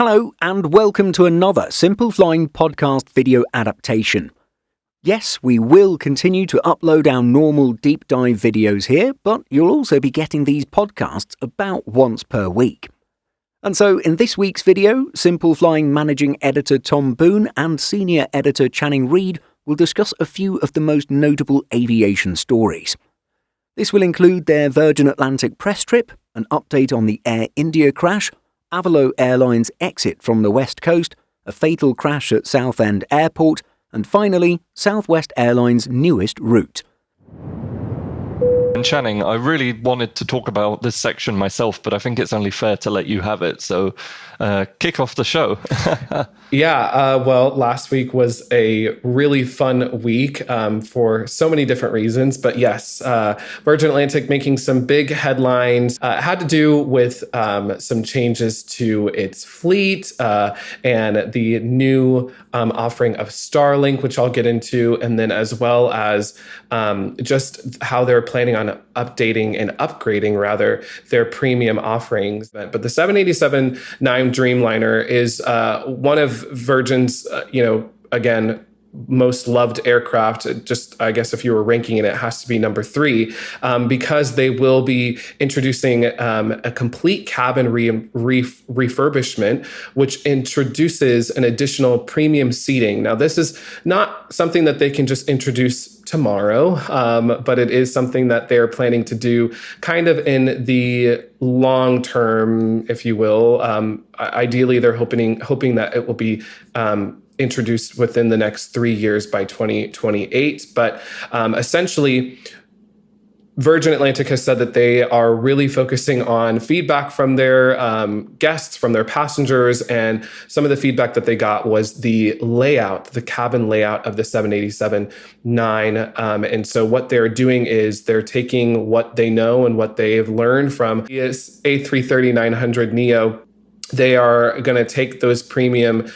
Hello and welcome to another Simple Flying podcast video adaptation. Yes, we will continue to upload our normal deep dive videos here, but you'll also be getting these podcasts about once per week. And so in this week's video, Simple Flying managing editor Tom Boone and senior editor Channing Reed will discuss a few of the most notable aviation stories. This will include their Virgin Atlantic press trip, an update on the Air India crash, Avalo Airlines exit from the West Coast, a fatal crash at Southend Airport, and finally, Southwest Airlines' newest route. And Channing, I really wanted to talk about this section myself, but I think it's only fair to let you have it. So kick off the show. Well, last week was a really fun week for so many different reasons. But yes, Virgin Atlantic making some big headlines had to do with some changes to its fleet and the new offering of Starlink, which I'll get into, and then as well as just how they're planning on updating and upgrading, rather, their premium offerings. But the 787-9 Dreamliner is one of Virgin's, again, most loved aircraft. Just, I guess, if you were ranking it, it has to be number 3, because they will be introducing a complete cabin refurbishment, which introduces an additional premium seating. Now, this is not something that they can just introduce tomorrow, but it is something that they're planning to do kind of in the long term, if you will. Ideally, they're hoping that it will be introduced within the next 3 years by 2028. But essentially, Virgin Atlantic has said that they are really focusing on feedback from their guests, from their passengers, and some of the feedback that they got was the layout, the cabin layout of the 787-9. And so what they're doing is they're taking what they know and what they've learned from the A330-900 Neo. They are going to take those premium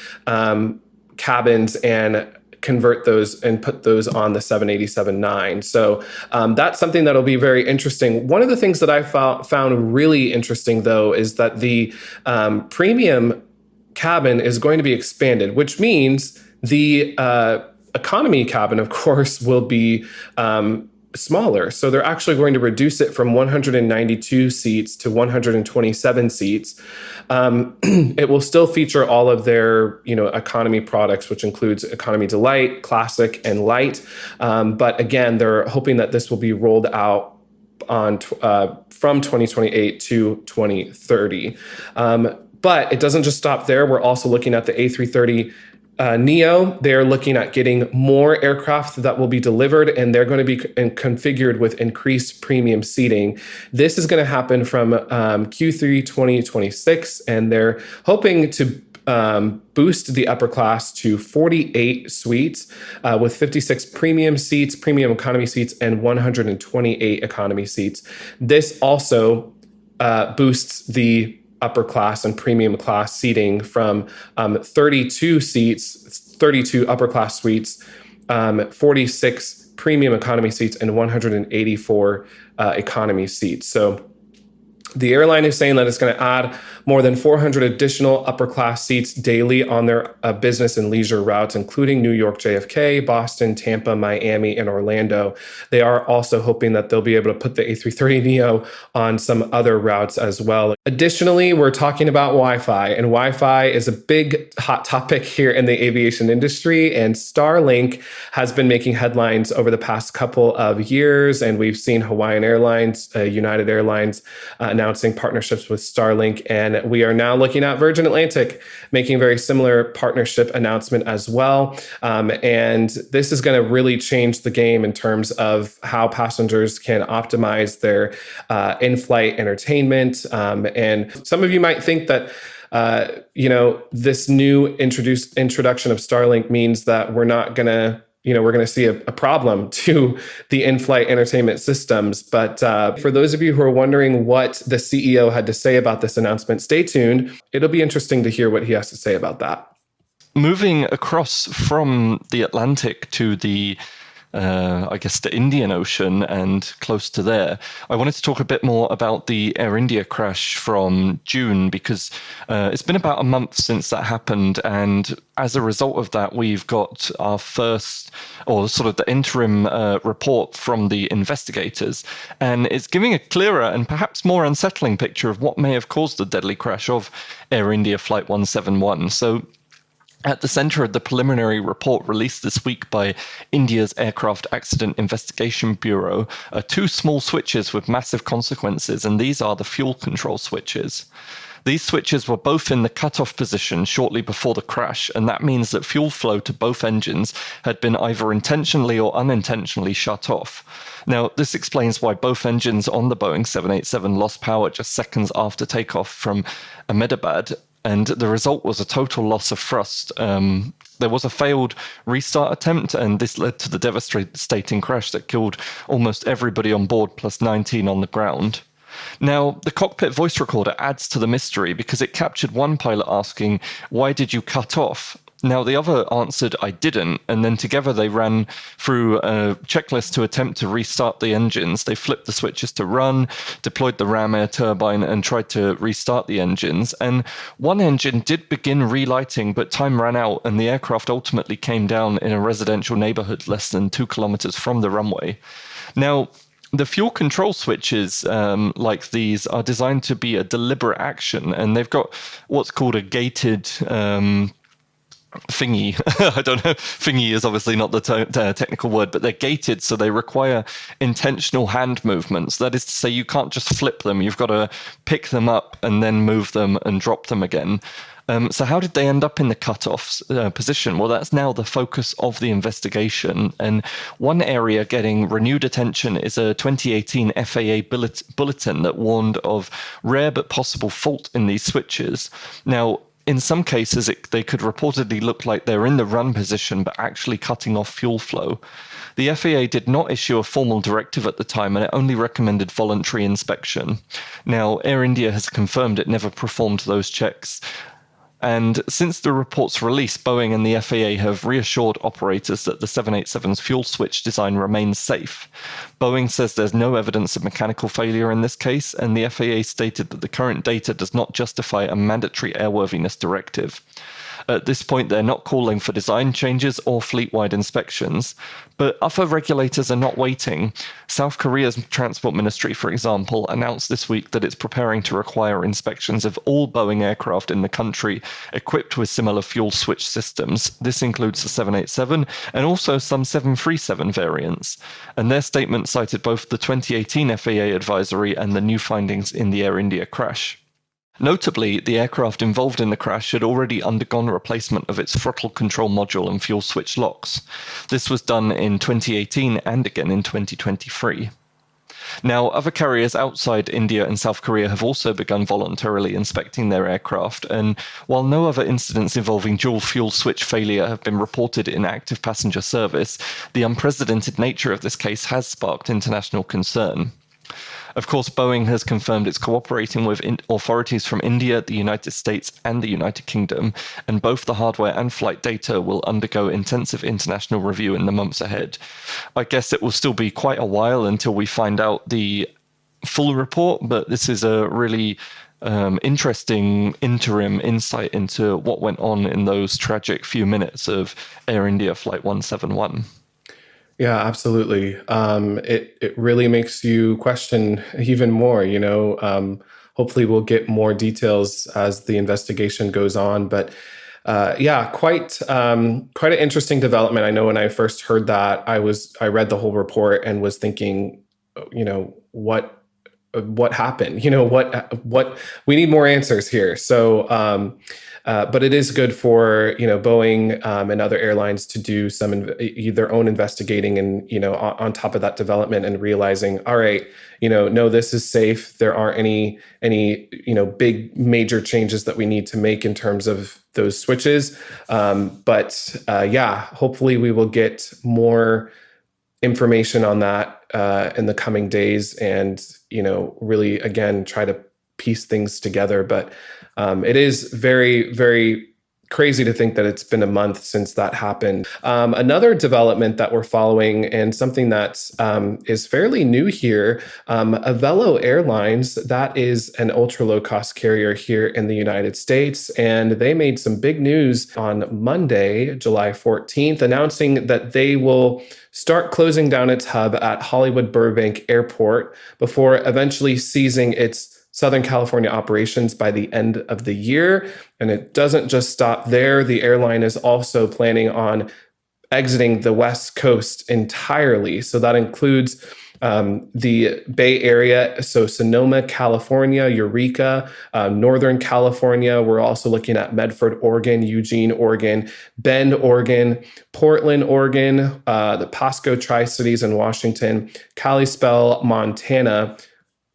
cabins and convert those and put those on the 787-9. So that's something that'll be very interesting. One of the things that I found really interesting, though, is that the premium cabin is going to be expanded, which means the economy cabin, of course, will be smaller. So they're actually going to reduce it from 192 seats to 127 seats. It will still feature all of their, economy products, which includes Economy Delight, Classic, and Light. But again, they're hoping that this will be rolled out on from 2028 to 2030. But it doesn't just stop there. We're also looking at the A330 Neo. They're looking at getting more aircraft that will be delivered, and they're going to be configured with increased premium seating. This is going to happen from Q3 2026, and they're hoping to boost the upper class to 48 suites with 56 premium seats, premium economy seats, and 128 economy seats. This also boosts the upper class and premium class seating from 32 seats, 32 upper class suites, 46 premium economy seats, and 184 economy seats. So the airline is saying that it's going to add more than 400 additional upper class seats daily on their business and leisure routes, including New York JFK, Boston, Tampa, Miami, and Orlando. They are also hoping that they'll be able to put the A330neo on some other routes as well. Additionally, we're talking about Wi-Fi, and Wi-Fi is a big hot topic here in the aviation industry, and Starlink has been making headlines over the past couple of years, and we've seen Hawaiian Airlines, United Airlines announcing partnerships with Starlink, and we are now looking at Virgin Atlantic making a very similar partnership announcement as well. And this is going to really change the game in terms of how passengers can optimize their in-flight entertainment. And some of you might think that this new introduction of Starlink means that we're not going to we're going to see a problem to the in-flight entertainment systems. But for those of you who are wondering what the CEO had to say about this announcement, stay tuned. It'll be interesting to hear what he has to say about that. Moving across from the Atlantic to the I guess, the Indian Ocean and close to there. I wanted to talk a bit more about the Air India crash from June, because it's been about a month since that happened. And as a result of that, we've got our first, or sort of the interim report from the investigators. And it's giving a clearer and perhaps more unsettling picture of what may have caused the deadly crash of Air India Flight 171. So, at the center of the preliminary report released this week by India's Aircraft Accident Investigation Bureau are two small switches with massive consequences, and these are the fuel control switches. These switches were both in the cutoff position shortly before the crash, and that means that fuel flow to both engines had been either intentionally or unintentionally shut off. Now, this explains why both engines on the Boeing 787 lost power just seconds after takeoff from Ahmedabad, and the result was a total loss of thrust. There was a failed restart attempt, and this led to the devastating crash that killed almost everybody on board, plus 19 on the ground. Now, the cockpit voice recorder adds to the mystery because it captured one pilot asking, "Why did you cut off?" Now, the other answered, "I didn't," and then together they ran through a checklist to attempt to restart the engines. They flipped the switches to run, deployed the ram air turbine, and tried to restart the engines. And one engine did begin relighting, but time ran out, and the aircraft ultimately came down in a residential neighborhood less than 2 kilometers from the runway. Now, the fuel control switches like these are designed to be a deliberate action, and they've got what's called a gated thingy. I don't know. Thingy is obviously not the technical word, but they're gated, so they require intentional hand movements. That is to say, you can't just flip them. You've got to pick them up and then move them and drop them again. So how did they end up in the cutoff position? Well, that's now the focus of the investigation. And one area getting renewed attention is a 2018 FAA bulletin that warned of rare but possible fault in these switches. Now, in some cases, they could reportedly look like they're in the run position, but actually cutting off fuel flow. The FAA did not issue a formal directive at the time, and it only recommended voluntary inspection. Now, Air India has confirmed it never performed those checks. And since the report's release, Boeing and the FAA have reassured operators that the 787's fuel switch design remains safe. Boeing says there's no evidence of mechanical failure in this case, and the FAA stated that the current data does not justify a mandatory airworthiness directive. At this point, they're not calling for design changes or fleet-wide inspections, but other regulators are not waiting. South Korea's Transport Ministry, for example, announced this week that it's preparing to require inspections of all Boeing aircraft in the country equipped with similar fuel switch systems. This includes the 787 and also some 737 variants. And their statement cited both the 2018 FAA advisory and the new findings in the Air India crash. Notably, the aircraft involved in the crash had already undergone replacement of its throttle control module and fuel switch locks. This was done in 2018 and again in 2023. Now, other carriers outside India and South Korea have also begun voluntarily inspecting their aircraft, and while no other incidents involving dual fuel switch failure have been reported in active passenger service, the unprecedented nature of this case has sparked international concern. Of course, Boeing has confirmed it's cooperating with authorities from India, the United States, and the United Kingdom, and both the hardware and flight data will undergo intensive international review in the months ahead. I guess it will still be quite a while until we find out the full report, but this is a really interesting interim insight into what went on in those tragic few minutes of Air India Flight 171. Yeah, absolutely. It really makes you question even more, hopefully we'll get more details as the investigation goes on, but yeah, quite an interesting development. I know when I first heard that, I read the whole report and was thinking, what happened? What we need more answers here. So, but it is good for Boeing and other airlines to do some their own investigating, and on top of that development, and realizing, all right, no, this is safe. There aren't any big major changes that we need to make in terms of those switches. But yeah, hopefully we will get more information on that in the coming days, and really again try to piece things together. But it is very, very crazy to think that it's been a month since that happened. Another development that we're following, and something that is fairly new here, Avelo Airlines, that is an ultra low cost carrier here in the United States. And they made some big news on Monday, July 14th, announcing that they will start closing down its hub at Hollywood Burbank Airport before eventually ceasing its Southern California operations by the end of the year. And it doesn't just stop there. The airline is also planning on exiting the West Coast entirely. So that includes the Bay Area, so Sonoma, California, Eureka, Northern California. We're also looking at Medford, Oregon, Eugene, Oregon, Bend, Oregon, Portland, Oregon, the Pasco Tri-Cities in Washington, Kalispell, Montana,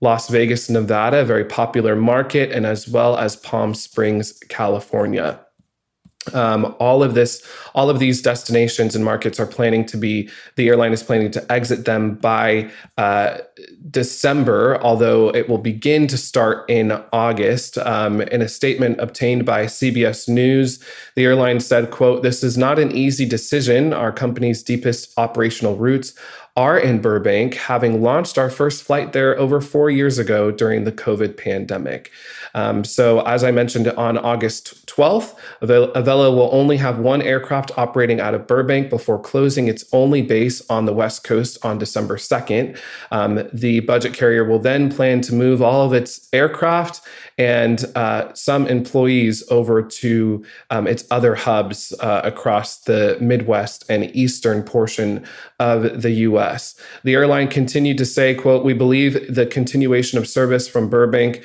Las Vegas, Nevada, a very popular market, and as well as Palm Springs, California. All of these destinations and markets the airline is planning to exit them by December, although it will begin to start in August. In a statement obtained by CBS News, the airline said, quote, "This is not an easy decision. Our company's deepest operational roots are in Burbank, having launched our first flight there over 4 years ago during the COVID pandemic." So as I mentioned, on August 12th, Avelo will only have one aircraft operating out of Burbank before closing its only base on the West Coast on December 2nd. The budget carrier will then plan to move all of its aircraft and some employees over to its other hubs across the Midwest and eastern portion of the U.S. The airline continued to say, quote, "We believe the continuation of service from Burbank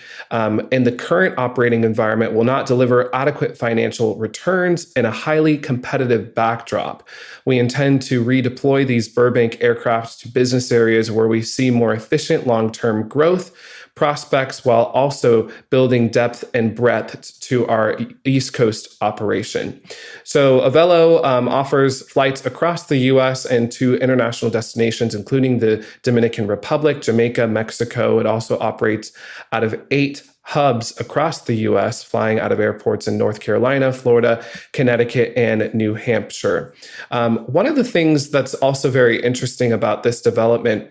in the current operating environment will not deliver adequate financial returns in a highly competitive backdrop. We intend to redeploy these Burbank aircraft to business areas where we see more efficient long-term growth prospects, while also building depth and breadth to our East Coast operation." So Avelo offers flights across the U.S. and to international destinations, including the Dominican Republic, Jamaica, Mexico. It also operates out of 8 hubs across the U.S., flying out of airports in North Carolina, Florida, Connecticut, and New Hampshire. One of the things that's also very interesting about this development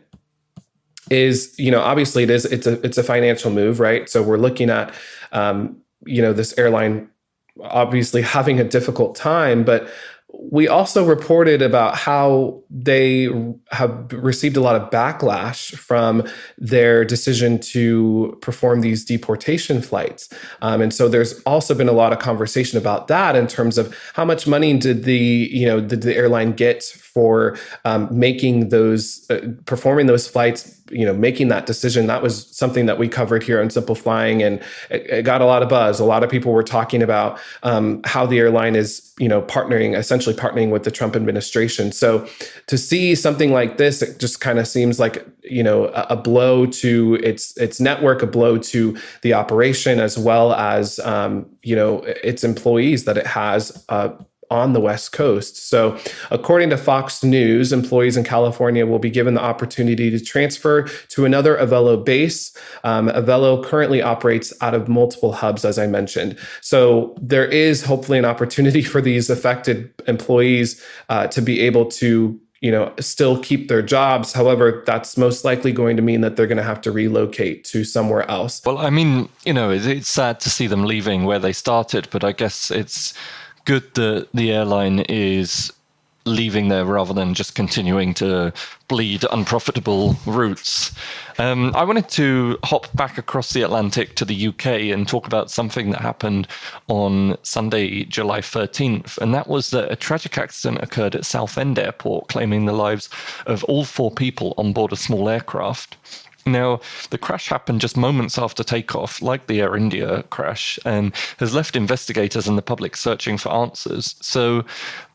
is, obviously it's a financial move, right? So we're looking at, this airline obviously having a difficult time, but we also reported about how they have received a lot of backlash from their decision to perform these deportation flights. And so there's also been a lot of conversation about that in terms of how much money did the airline get for making those, performing those flights, making that decision. That was something that we covered here on Simple Flying, and it got a lot of buzz. A lot of people were talking about how the airline is, essentially partnering with the Trump administration. So to see something like this, it just kind of seems like, a blow to its network, a blow to the operation, as well as, its employees that it has on the West Coast. So according to Fox News, employees in California will be given the opportunity to transfer to another Avelo base. Avelo currently operates out of multiple hubs, as I mentioned. So there is hopefully an opportunity for these affected employees to be able to still keep their jobs. However, that's most likely going to mean that they're going to have to relocate to somewhere else. Well, I mean, it's sad to see them leaving where they started, but I guess it's good that the airline is leaving there rather than just continuing to bleed unprofitable routes. I wanted to hop back across the Atlantic to the UK and talk about something that happened on Sunday, July 13th, and that was that a tragic accident occurred at Southend Airport, claiming the lives of all 4 people on board a small aircraft. Now, the crash happened just moments after takeoff, like the Air India crash, and has left investigators and the public searching for answers. So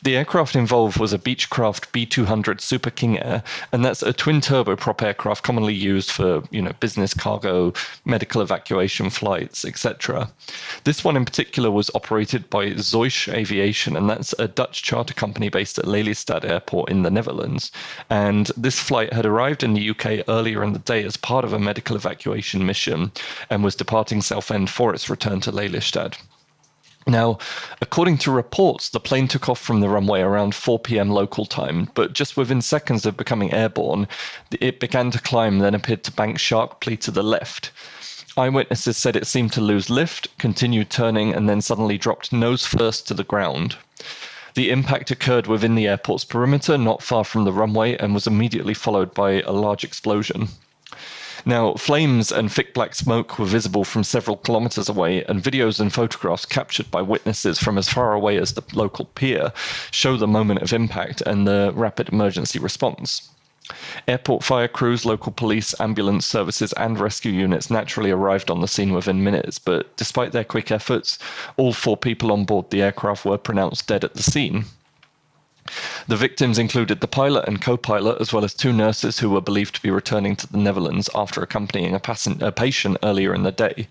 the aircraft involved was a Beechcraft B200 Super King Air, and that's a twin turboprop aircraft commonly used for, business cargo, medical evacuation flights, etc. This one in particular was operated by Zeus Aviation, and that's a Dutch charter company based at Lelystad Airport in the Netherlands. And this flight had arrived in the UK earlier in the day as part of a medical evacuation mission and was departing Southend for its return to Lelystad. Now, according to reports, the plane took off from the runway around 4 p.m. local time, but just within seconds of becoming airborne, it began to climb, then appeared to bank sharply to the left. Eyewitnesses said it seemed to lose lift, continued turning, and then suddenly dropped nose first to the ground. The impact occurred within the airport's perimeter, not far from the runway, and was immediately followed by a large explosion. Now, flames and thick black smoke were visible from several kilometers away, and videos and photographs captured by witnesses from as far away as the local pier show the moment of impact and the rapid emergency response. Airport fire crews, local police, ambulance services, and rescue units naturally arrived on the scene within minutes, but despite their quick efforts, all 4 people on board the aircraft were pronounced dead at the scene. The victims included the pilot and co-pilot, as well as 2 nurses who were believed to be returning to the Netherlands after accompanying a patient earlier in the day.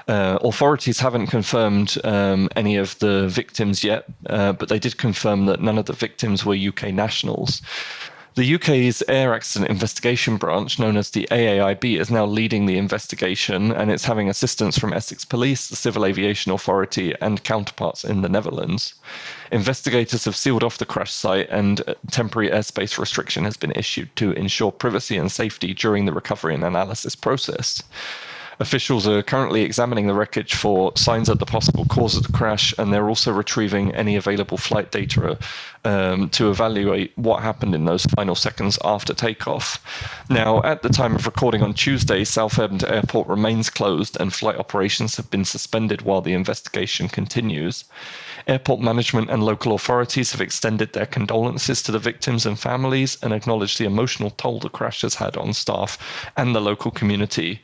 Authorities haven't confirmed any of the victims yet, but they did confirm that none of the victims were UK nationals. The UK's Air Accident Investigation Branch, known as the AAIB, is now leading the investigation, and it's having assistance from Essex Police, the Civil Aviation Authority, and counterparts in the Netherlands. Investigators have sealed off the crash site, and temporary airspace restriction has been issued to ensure privacy and safety during the recovery and analysis process. Officials are currently examining the wreckage for signs of the possible cause of the crash, and they're also retrieving any available flight data to evaluate what happened in those final seconds after takeoff. Now, at the time of recording on Tuesday, Southend Airport remains closed and flight operations have been suspended while the investigation continues. Airport management and local authorities have extended their condolences to the victims and families and acknowledged the emotional toll the crash has had on staff and the local community.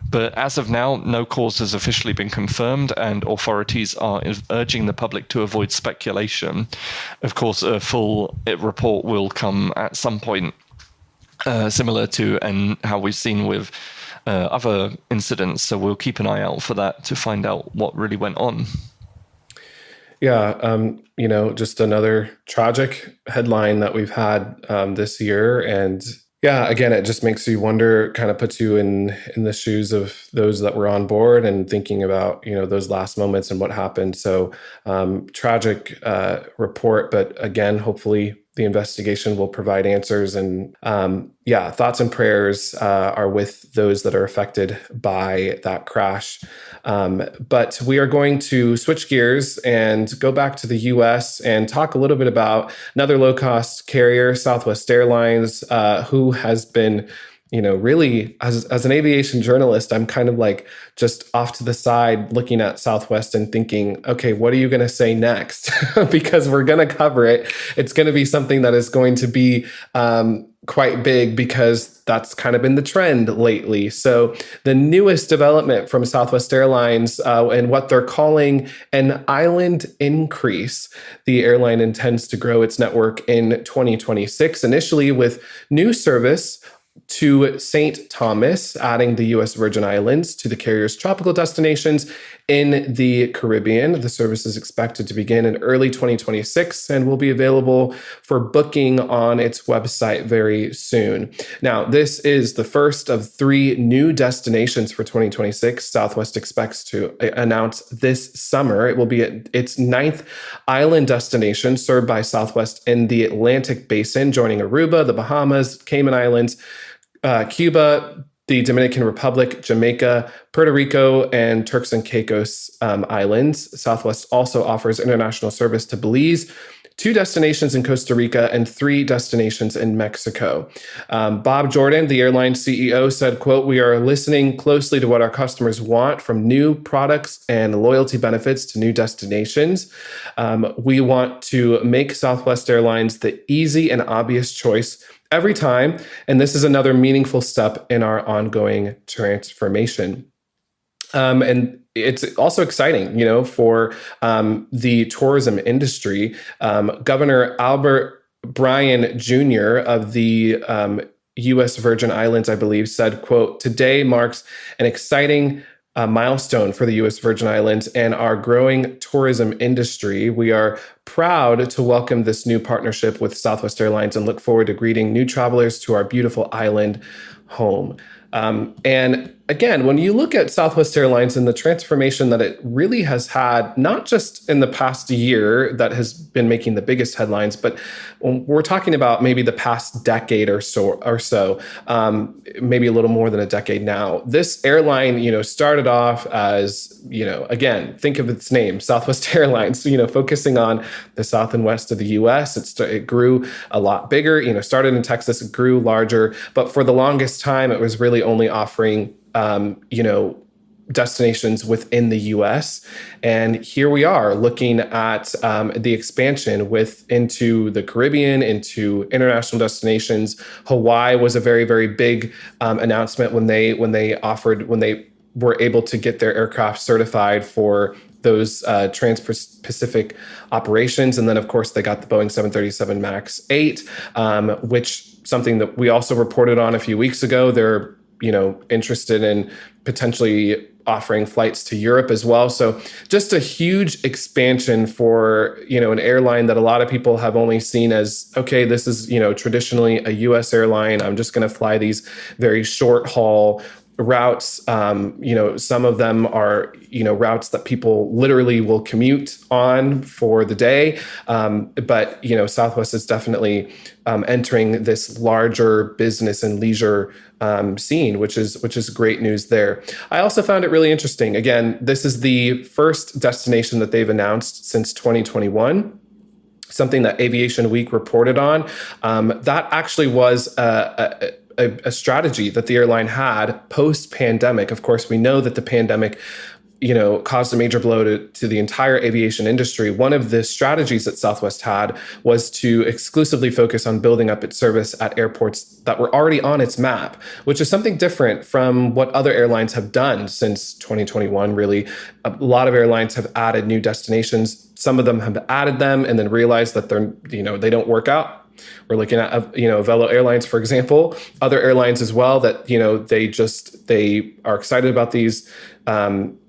But as of now, no cause has officially been confirmed, and authorities are urging the public to avoid speculation. Of course, a full report will come at some point, similar to and how we've seen with other incidents, so we'll keep an eye out for that to find out what really went on. Yeah, just another tragic headline that we've had this year. And yeah, again, it just makes you wonder, kind of puts you in the shoes of those that were on board and thinking about, those last moments and what happened. So tragic report, but again, hopefully the investigation will provide answers. And thoughts and prayers are with those that are affected by that crash. But we are going to switch gears and go back to the US and talk a little bit about another low-cost carrier, Southwest Airlines, who has been, really, as an aviation journalist, I'm kind of like just off to the side looking at Southwest and thinking, okay, what are you going to say next? Because we're going to cover it. It's going to be something that is going to be quite big, because that's kind of been the trend lately. So the newest development from Southwest Airlines and what they're calling an island increase. The airline intends to grow its network in 2026, initially with new service to St. Thomas, adding the U.S. Virgin Islands to the carrier's tropical destinations in the Caribbean. The service is expected to begin in early 2026 and will be available for booking on its website very soon. Now, this is the first of 3 new destinations for 2026. Southwest expects to announce this summer. It will be its 9th island destination served by Southwest in the Atlantic Basin, joining Aruba, the Bahamas, Cayman Islands, Cuba, the Dominican Republic, Jamaica, Puerto Rico, and Turks and Caicos Islands. Southwest also offers international service to Belize, 2 destinations in Costa Rica, and 3 destinations in Mexico. Bob Jordan, the airline CEO, said, quote, "We are listening closely to what our customers want, from new products and loyalty benefits to new destinations. We want to make Southwest Airlines the easy and obvious choice every time, and this is another meaningful step in our ongoing transformation." And it's also exciting, for the tourism industry. Governor Albert Bryan Jr. of the U.S. Virgin Islands, I believe, said, quote, "Today marks an exciting milestone for the U.S. Virgin Islands and our growing tourism industry. We are proud to welcome this new partnership with Southwest Airlines and look forward to greeting new travelers to our beautiful island home." And again, when you look at Southwest Airlines and the transformation that it really has had, not just in the past year that has been making the biggest headlines, but when we're talking about maybe the past decade or so, maybe a little more than a decade now. This airline, started off as, again, think of its name, Southwest Airlines, focusing on the south and west of the U.S. It grew a lot bigger, started in Texas, it grew larger, but for the longest time, it was really only offering destinations within the U.S. And here we are looking at the expansion into the Caribbean, into international destinations. Hawaii was a very, very big announcement when they were able to get their aircraft certified for those trans-Pacific operations. And then, of course, they got the Boeing 737 MAX 8, which something that we also reported on a few weeks ago. They're interested in potentially offering flights to Europe as well. So just a huge expansion for, an airline that a lot of people have only seen as, okay, this is, traditionally a US airline. I'm just going to fly these very short haul routes. Some of them are, routes that people literally will commute on for the day. But Southwest is definitely entering this larger business and leisure scene, which is great news there. I also found it really interesting. Again, this is the first destination that they've announced since 2021. Something that Aviation Week reported on. That actually was a strategy that the airline had post-pandemic. Of course, we know that the pandemic, caused a major blow to the entire aviation industry. One of the strategies that Southwest had was to exclusively focus on building up its service at airports that were already on its map, which is something different from what other airlines have done since 2021, really. A lot of airlines have added new destinations. Some of them have added them and then realized that they don't work out. We're looking at, Velo Airlines, for example, other airlines as well that, they are excited about these,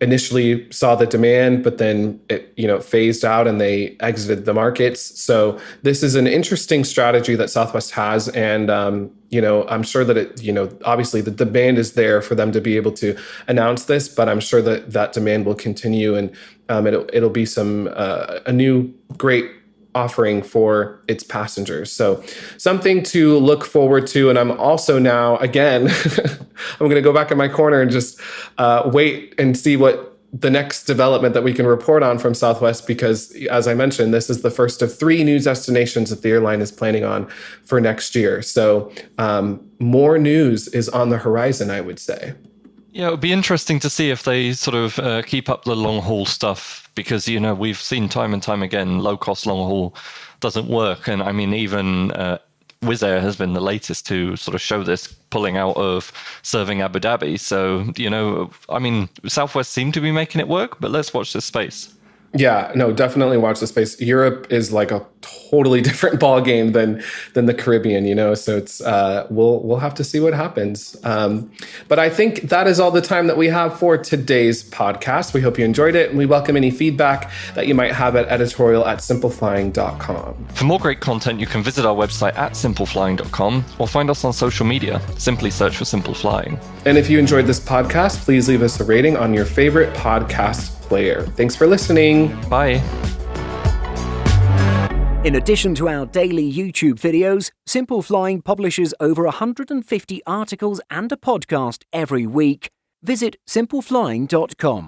initially saw the demand, but then it, phased out and they exited the markets. So this is an interesting strategy that Southwest has. And, I'm sure that it, obviously the demand is there for them to be able to announce this, but I'm sure that that demand will continue and it'll be a new great offering for its passengers. So something to look forward to. And I'm also now, again, I'm going to go back in my corner and just wait and see what the next development that we can report on from Southwest, because as I mentioned, this is the first of 3 new destinations that the airline is planning on for next year. So more news is on the horizon, I would say. Yeah, it would be interesting to see if they sort of keep up the long haul stuff, because, we've seen time and time again, low cost long haul doesn't work. And I mean, even Wizz Air has been the latest to sort of show this, pulling out of serving Abu Dhabi. So, Southwest seem to be making it work, but let's watch this space. Yeah, no, definitely watch the space. Europe is like a totally different ball game than the Caribbean, So it's we'll have to see what happens. But I think that is all the time that we have for today's podcast. We hope you enjoyed it, and we welcome any feedback that you might have at editorial@simpleflying.com. For more great content, you can visit our website at simpleflying.com or find us on social media. Simply search for Simple Flying. And if you enjoyed this podcast, please leave us a rating on your favorite podcast player. Thanks for listening. Bye. In addition to our daily YouTube videos, Simple Flying publishes over 150 articles and a podcast every week. Visit simpleflying.com.